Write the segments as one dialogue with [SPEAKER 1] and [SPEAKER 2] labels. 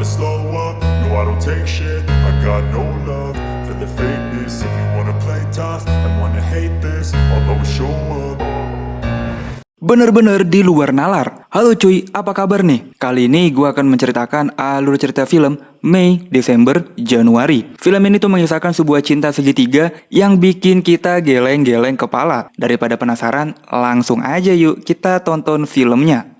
[SPEAKER 1] never slow up. No, I don't take shit. I got no love for the fakeness. If you wanna play tough and wanna hate this, I'll always show up.
[SPEAKER 2] Bener-bener di luar nalar. Halo cuy, apa kabar nih? Kali ini gue akan menceritakan alur cerita film Mei, Desember, Januari. Film ini tuh mengisahkan sebuah cinta segitiga yang bikin kita geleng-geleng kepala. Daripada penasaran, langsung aja yuk kita tonton filmnya.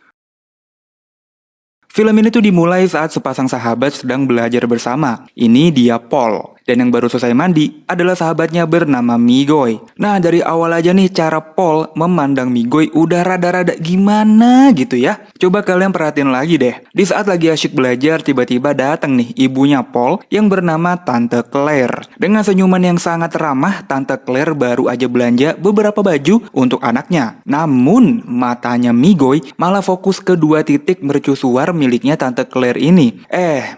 [SPEAKER 2] Film ini tuh dimulai saat sepasang sahabat sedang belajar bersama. Ini dia Paul. Dan yang baru selesai mandi adalah sahabatnya bernama Migoy. Nah, dari awal aja nih cara Paul memandang Migoy udah rada-rada gimana gitu ya. Coba kalian perhatiin lagi deh. Di saat lagi asyik belajar, tiba-tiba datang nih ibunya Paul yang bernama Tante Claire. Dengan senyuman yang sangat ramah, Tante Claire baru aja belanja beberapa baju untuk anaknya. Namun, matanya Migoy malah fokus ke dua titik mercusuar miliknya Tante Claire ini.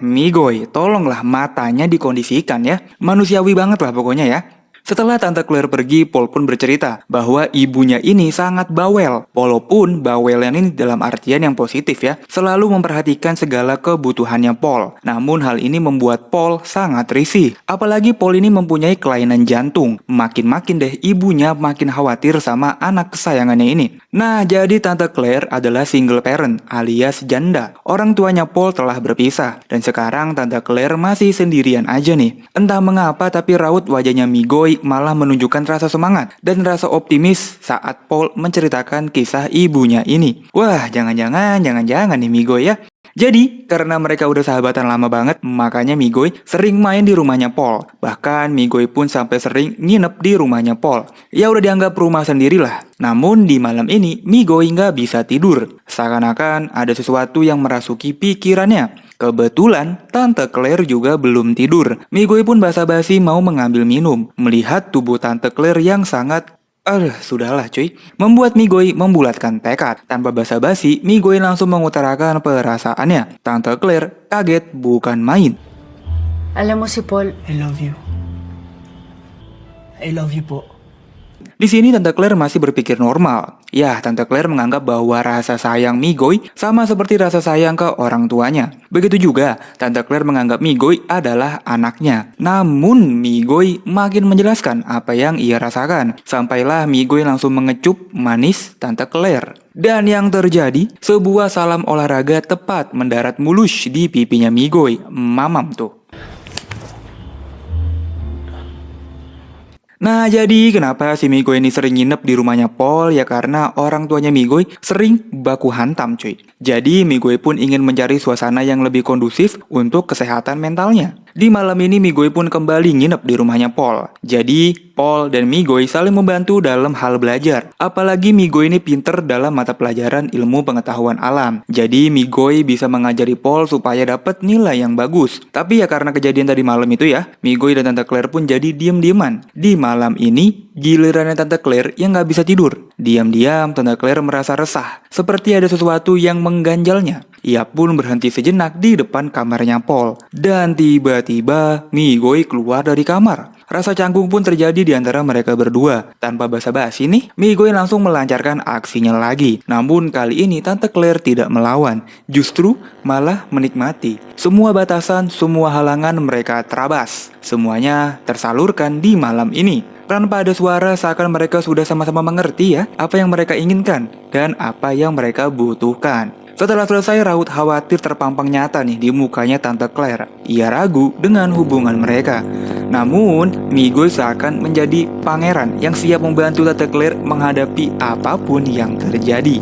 [SPEAKER 2] Migoy, tolonglah matanya dikondisikan ya. Manusiawi banget lah pokoknya ya. Setelah Tante Claire pergi, Paul pun bercerita bahwa ibunya ini sangat bawel. Walaupun bawelnya ini dalam artian yang positif ya, selalu memperhatikan segala kebutuhannya Paul. Namun hal ini membuat Paul sangat risih. Apalagi Paul ini mempunyai kelainan jantung. Makin-makin deh ibunya makin khawatir sama anak kesayangannya ini. Nah, jadi Tante Claire adalah single parent alias janda. Orang tuanya Paul telah berpisah dan sekarang Tante Claire masih sendirian aja nih. Entah mengapa tapi raut wajahnya Migoy malah menunjukkan rasa semangat dan rasa optimis saat Paul menceritakan kisah ibunya ini. Wah, jangan-jangan nih Migoy ya. Jadi, karena mereka udah sahabatan lama banget, makanya Migoy sering main di rumahnya Paul. Bahkan Migoy pun sampai sering nginep di rumahnya Paul. Ya udah dianggap rumah sendiri lah. Namun di malam ini, Migoy nggak bisa tidur. Seakan-akan ada sesuatu yang merasuki pikirannya. Kebetulan, Tante Claire juga belum tidur. Migoy pun basa-basi mau mengambil minum. Melihat tubuh Tante Claire yang sangat sudahlah cuy. Membuat Migoy membulatkan tekad. Tanpa basa-basi, Migoy langsung mengutarakan perasaannya. Tante Claire kaget bukan main.
[SPEAKER 3] Alam mo si Paul,
[SPEAKER 4] I love you. I love you po.
[SPEAKER 2] Di sini Tante Claire masih berpikir normal. Ya, Tante Claire menganggap bahwa rasa sayang Migoy sama seperti rasa sayang ke orang tuanya. Begitu juga, Tante Claire menganggap Migoy adalah anaknya. Namun, Migoy makin menjelaskan apa yang ia rasakan. Sampailah Migoy langsung mengecup manis Tante Claire. Dan yang terjadi, sebuah salam olahraga tepat mendarat mulus di pipinya Migoy. Mamam tuh. Nah, jadi kenapa si Migoy ini sering nginep di rumahnya Paul? Ya karena orang tuanya Migoy sering baku hantam cuy. Jadi Migoy pun ingin mencari suasana yang lebih kondusif untuk kesehatan mentalnya. Di malam ini Migoy pun kembali nginep di rumahnya Paul. Jadi Paul dan Migoy saling membantu dalam hal belajar. Apalagi Migoy ini pinter dalam mata pelajaran ilmu pengetahuan alam. Jadi Migoy bisa mengajari Paul supaya dapat nilai yang bagus. Tapi ya karena kejadian tadi malam itu ya, Migoy dan Tante Claire pun jadi diem-dieman. Di malam ini, gilirannya Tante Claire yang gak bisa tidur. Diam-diam Tante Claire merasa resah. Seperti ada sesuatu yang mengganjalnya. Ia pun berhenti sejenak di depan kamarnya Paul. Dan tiba-tiba Migoy keluar dari kamar. Rasa canggung pun terjadi di antara mereka berdua. Tanpa basa-basi nih, Migoy langsung melancarkan aksinya lagi. Namun kali ini Tante Claire tidak melawan. Justru malah menikmati. Semua batasan, semua halangan mereka terabas. Semuanya tersalurkan di malam ini. Tanpa ada suara seakan mereka sudah sama-sama mengerti ya apa yang mereka inginkan dan apa yang mereka butuhkan. Setelah selesai, raut khawatir terpampang nyata nih di mukanya Tante Claire. Ia ragu dengan hubungan mereka. Namun, Migoy seakan menjadi pangeran yang siap membantu Tante Claire menghadapi apapun yang terjadi.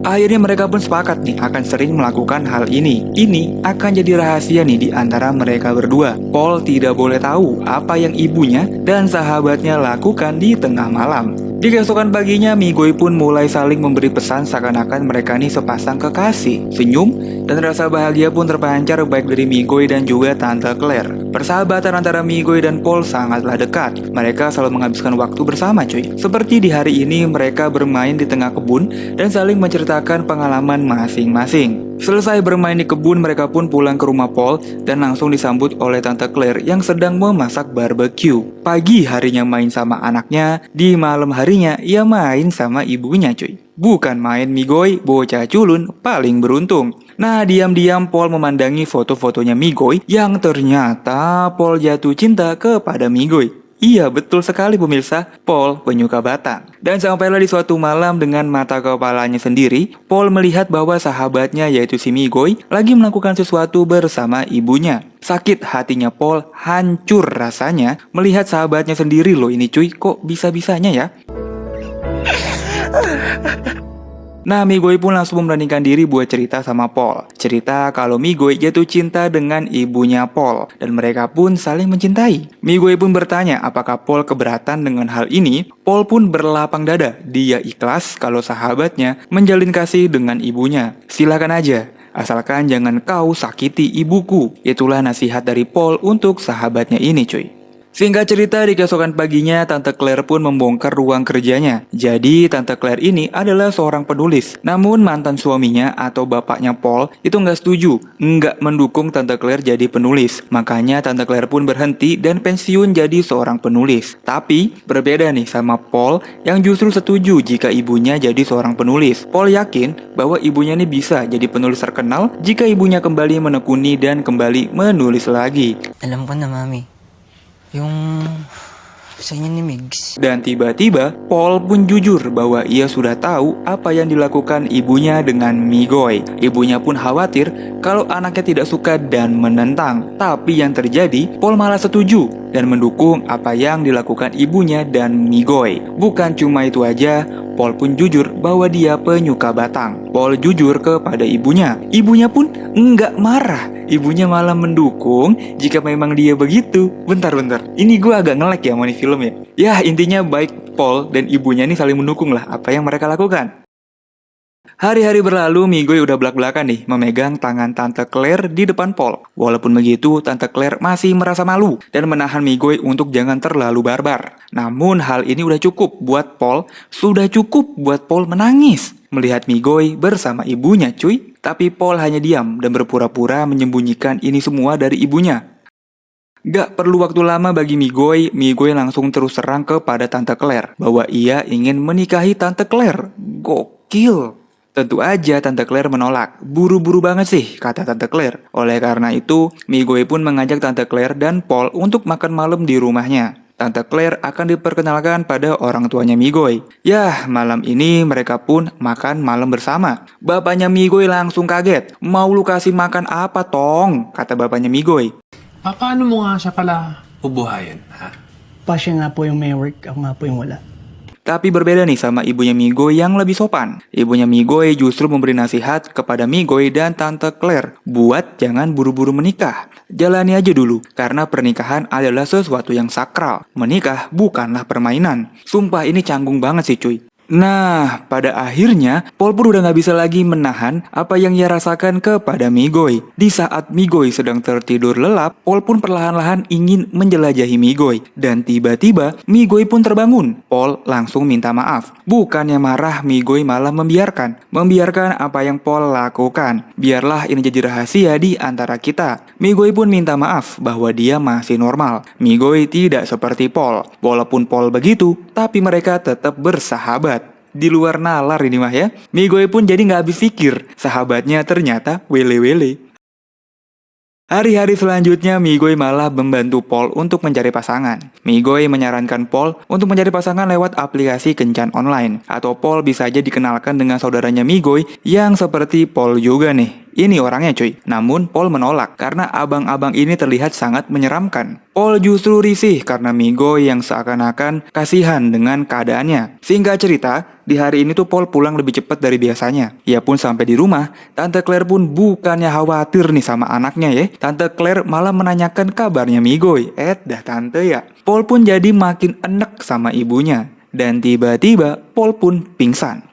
[SPEAKER 2] Akhirnya mereka pun sepakat nih akan sering melakukan hal ini. Ini akan jadi rahasia nih di antara mereka berdua. Paul tidak boleh tahu apa yang ibunya dan sahabatnya lakukan di tengah malam. Di keesokan paginya, Migoy pun mulai saling memberi pesan seakan-akan mereka nih sepasang kekasih. Senyum dan rasa bahagia pun terpancar baik dari Migoy dan juga Tante Claire. Persahabatan antara Migoy dan Paul sangatlah dekat. Mereka selalu menghabiskan waktu bersama cuy. Seperti di hari ini mereka bermain di tengah kebun dan saling menceritakan pengalaman masing-masing. Selesai bermain di kebun, mereka pun pulang ke rumah Paul dan langsung disambut oleh Tante Claire yang sedang memasak barbecue. Pagi harinya main sama anaknya, di malam harinya ia main sama ibunya cuy. Bukan main Migoy, bocah culun paling beruntung. Nah, diam-diam Paul memandangi foto-fotonya Migoy yang ternyata Paul jatuh cinta kepada Migoy. Iya, betul sekali pemirsa, Paul penyuka batang. Dan sampailah di suatu malam dengan mata kepalanya sendiri, Paul melihat bahwa sahabatnya yaitu si Migoy lagi melakukan sesuatu bersama ibunya. Sakit hatinya Paul, hancur rasanya melihat sahabatnya sendiri loh ini cuy, kok bisa-bisanya ya? Nah, Migoy pun langsung memberanikan diri buat cerita sama Paul. Cerita kalau Migoy jatuh cinta dengan ibunya Paul dan mereka pun saling mencintai. Migoy pun bertanya apakah Paul keberatan dengan hal ini. Paul pun berlapang dada. Dia ikhlas kalau sahabatnya menjalin kasih dengan ibunya. Silakan aja, asalkan jangan kau sakiti ibuku. Itulah nasihat dari Paul untuk sahabatnya ini cuy. Singkat cerita, di keesokan paginya, Tante Claire pun membongkar ruang kerjanya. Jadi, Tante Claire ini adalah seorang penulis. Namun, mantan suaminya atau bapaknya Paul itu nggak setuju, nggak mendukung Tante Claire jadi penulis. Makanya, Tante Claire pun berhenti dan pensiun jadi seorang penulis. Tapi, berbeda nih sama Paul yang justru setuju jika ibunya jadi seorang penulis. Paul yakin bahwa ibunya ini bisa jadi penulis terkenal jika ibunya kembali menekuni dan kembali menulis lagi.
[SPEAKER 4] Alam ko na, Mami. Yung sa inyo ni Migs.
[SPEAKER 2] Dan tiba-tiba, Paul pun jujur bahwa ia sudah tahu apa yang dilakukan ibunya dengan Migoy. Ibunya pun khawatir kalau anaknya tidak suka dan menentang. Tapi yang terjadi, Paul malah setuju dan mendukung apa yang dilakukan ibunya dan Migoy. Bukan cuma itu aja, Paul pun jujur bahwa dia penyuka batang. Paul jujur kepada ibunya. Ibunya pun enggak marah. Ibunya malah mendukung jika memang dia begitu. Bentar. Ini gue agak nge-lag ya sama ini film ya. Ya, intinya baik Paul dan ibunya ini saling mendukung lah apa yang mereka lakukan. Hari-hari berlalu, Migoy udah belak-belakan nih memegang tangan Tante Claire di depan Paul. Walaupun begitu, Tante Claire masih merasa malu dan menahan Migoy untuk jangan terlalu barbar. Namun hal ini udah cukup buat Paul, sudah cukup buat Paul menangis melihat Migoy bersama ibunya cuy. Tapi Paul hanya diam dan berpura-pura menyembunyikan ini semua dari ibunya. Gak perlu waktu lama bagi Migoy langsung terus serang kepada Tante Claire bahwa ia ingin menikahi Tante Claire. Gokil. Tentu aja Tante Claire menolak. Buru-buru banget sih, kata Tante Claire. Oleh karena itu, Migoy pun mengajak Tante Claire dan Paul untuk makan malam di rumahnya. Tante Claire akan diperkenalkan pada orang tuanya Migoy. Yah, malam ini mereka pun makan malam bersama. Bapaknya Migoy langsung kaget. Mau lu kasih makan apa, Tong? Kata bapaknya Migoy.
[SPEAKER 5] Paano mo nga siya pala bubuhayin, ha?
[SPEAKER 6] Pa siya nga po yung may work, ako nga po yung wala.
[SPEAKER 2] Tapi berbeda nih sama ibunya Migoy yang lebih sopan. Ibunya Migoy justru memberi nasihat kepada Migoy dan Tante Claire buat jangan buru-buru menikah. Jalani aja dulu, karena pernikahan adalah sesuatu yang sakral. Menikah bukanlah permainan. Sumpah ini canggung banget sih cuy. Nah, pada akhirnya, Paul pun udah gak bisa lagi menahan apa yang ia rasakan kepada Migoy. Di saat Migoy sedang tertidur lelap, Paul pun perlahan-lahan ingin menjelajahi Migoy. Dan tiba-tiba, Migoy pun terbangun. Paul langsung minta maaf. Bukannya marah, Migoy malah membiarkan. Membiarkan apa yang Paul lakukan. Biarlah ini jadi rahasia di antara kita. Migoy pun minta maaf bahwa dia masih normal. Migoy tidak seperti Paul. Walaupun Paul begitu, tapi mereka tetap bersahabat. Di luar nalar ini mah ya. Migoy pun jadi gak habis pikir. Sahabatnya ternyata wele-wele. Hari-hari selanjutnya, Migoy malah membantu Paul untuk mencari pasangan. Migoy menyarankan Paul untuk mencari pasangan lewat aplikasi kencan online. Atau Paul bisa aja dikenalkan dengan saudaranya Migoy yang seperti Paul juga nih. Ini orangnya cuy. Namun Paul menolak karena abang-abang ini terlihat sangat menyeramkan. Paul justru risih karena Migoy yang seakan-akan kasihan dengan keadaannya. Singkat cerita, di hari ini tuh Paul pulang lebih cepat dari biasanya. Ia pun sampai di rumah, Tante Claire pun bukannya khawatir nih sama anaknya ya. Tante Claire malah menanyakan kabarnya Migoy. Dah tante ya. Paul pun jadi makin enek sama ibunya. Dan tiba-tiba Paul pun pingsan.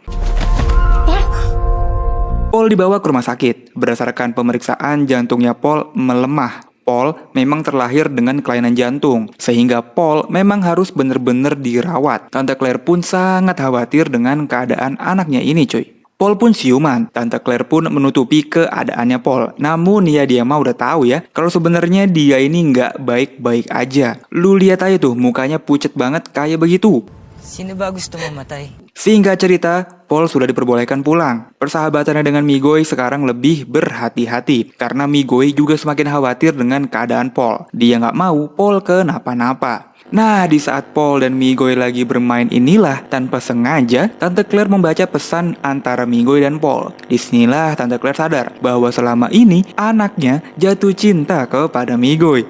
[SPEAKER 2] Paul dibawa ke rumah sakit. Berdasarkan pemeriksaan, jantungnya Paul melemah. Paul memang terlahir dengan kelainan jantung, sehingga Paul memang harus benar-benar dirawat. Tante Claire pun sangat khawatir dengan keadaan anaknya ini cuy. Paul pun siuman. Tante Claire pun menutupi keadaannya Paul. Namun ya dia mah udah tahu ya kalau sebenarnya dia ini nggak baik-baik aja. Lu lihat aja tuh mukanya pucet banget kayak begitu.
[SPEAKER 4] Sino ba gusto mamatay?
[SPEAKER 2] Singkat cerita, Paul sudah diperbolehkan pulang. Persahabatannya dengan Migoi sekarang lebih berhati-hati karena Migoi juga semakin khawatir dengan keadaan Paul. Dia nggak mau Paul kenapa-napa. Nah, di saat Paul dan Migoi lagi bermain inilah, tanpa sengaja, Tante Claire membaca pesan antara Migoi dan Paul. Disinilah Tante Claire sadar bahwa selama ini anaknya jatuh cinta kepada Migoi.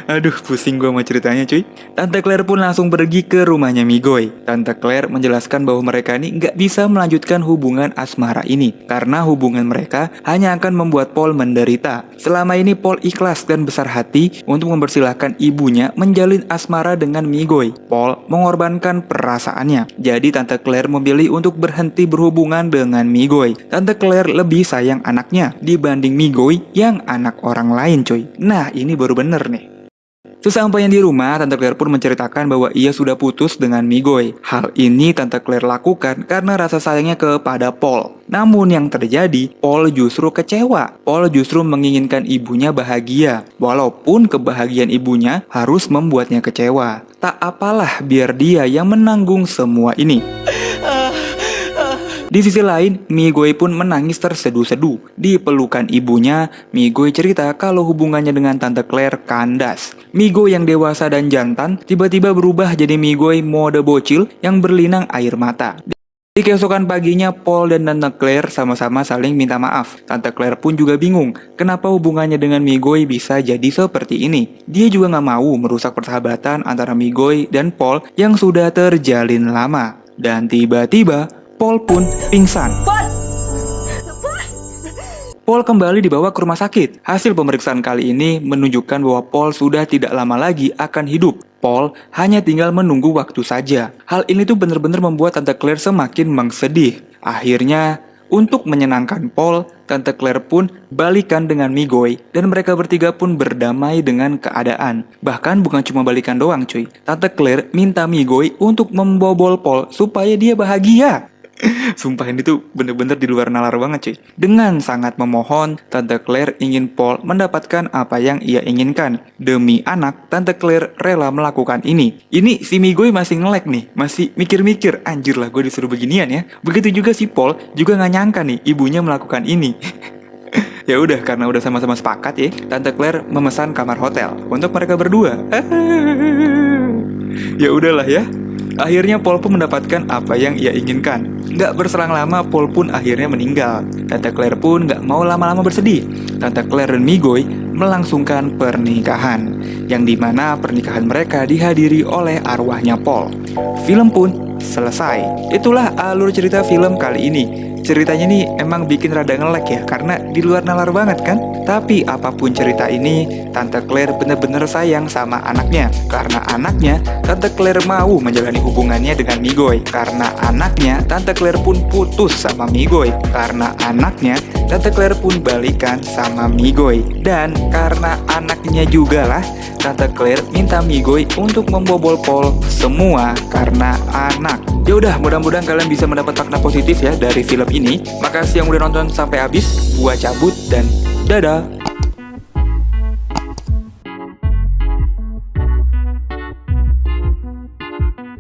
[SPEAKER 2] Aduh, pusing gue sama ceritanya cuy. Tante Claire pun langsung pergi ke rumahnya Migoi. Tante Claire menjelaskan bahwa mereka ini nggak bisa melanjutkan hubungan asmara ini karena hubungan mereka hanya akan membuat Paul menderita. Selama ini Paul ikhlas dan besar hati untuk mempersilahkan ibunya menjalin asmara dengan Migoi. Paul mengorbankan perasaannya. Jadi Tante Claire memilih untuk berhenti berhubungan dengan Migoi. Tante Claire lebih sayang anaknya dibanding Migoi yang anak orang lain cuy. Nah, ini baru bener nih. Sesampainya di rumah, Tante Claire pun menceritakan bahwa ia sudah putus dengan Migoi. Hal ini Tante Claire lakukan karena rasa sayangnya kepada Paul. Namun yang terjadi, Paul justru kecewa. Paul justru menginginkan ibunya bahagia, walaupun kebahagiaan ibunya harus membuatnya kecewa. Tak apalah, biar dia yang menanggung semua ini. Di sisi lain, Migoi pun menangis terseduh-seduh. Di pelukan ibunya, Migoi cerita kalau hubungannya dengan Tante Claire kandas. Migoi yang dewasa dan jantan tiba-tiba berubah jadi Migoi mode bocil yang berlinang air mata. Di keesokan paginya, Paul dan Tante Claire sama-sama saling minta maaf. Tante Claire pun juga bingung, kenapa hubungannya dengan Migoi bisa jadi seperti ini. Dia juga nggak mau merusak persahabatan antara Migoi dan Paul yang sudah terjalin lama. Dan tiba-tiba, Paul pun pingsan. Paul kembali dibawa ke rumah sakit. Hasil pemeriksaan kali ini menunjukkan bahwa Paul sudah tidak lama lagi akan hidup. Paul hanya tinggal menunggu waktu saja. Hal ini tuh benar-benar membuat Tante Claire semakin mengsedih. Akhirnya, untuk menyenangkan Paul, Tante Claire pun balikan dengan Migoi dan mereka bertiga pun berdamai dengan keadaan. Bahkan bukan cuma balikan doang cuy. Tante Claire minta Migoi untuk membobol Paul supaya dia bahagia. Sumpah ini tuh bener-bener di luar nalar banget cuy. Dengan sangat memohon, Tante Claire ingin Paul mendapatkan apa yang ia inginkan. Demi anak, Tante Claire rela melakukan ini. Ini si Migoi masih nge-lag nih, masih mikir-mikir, anjir lah gue disuruh beginian ya. Begitu juga si Paul juga gak nyangka nih ibunya melakukan ini. Ya udah, karena udah sama-sama sepakat ya, Tante Claire memesan kamar hotel untuk mereka berdua. Ya udahlah ya. Akhirnya Paul pun mendapatkan apa yang ia inginkan. Gak berselang lama, Paul pun akhirnya meninggal. Tante Claire pun gak mau lama-lama bersedih. Tante Claire dan Migoi melangsungkan pernikahan, yang dimana pernikahan mereka dihadiri oleh arwahnya Paul. Film pun selesai. Itulah alur cerita film kali ini. Ceritanya nih emang bikin rada nge-lag ya, karena di luar nalar banget kan. Tapi apapun cerita ini, Tante Claire bener-bener sayang sama anaknya. Karena anaknya, Tante Claire mau menjalani hubungannya dengan Migoi. Karena anaknya, Tante Claire pun putus sama Migoi. Karena anaknya, Tante Claire pun balikan sama Migoi. Dan karena anaknya juga lah, Tante Claire minta Migoi untuk membobol Paul. Semua karena anak. Ya udah, mudah-mudahan kalian bisa mendapat makna positif ya dari film ini. Makasih yang udah nonton sampai habis. Gua cabut dan dadah.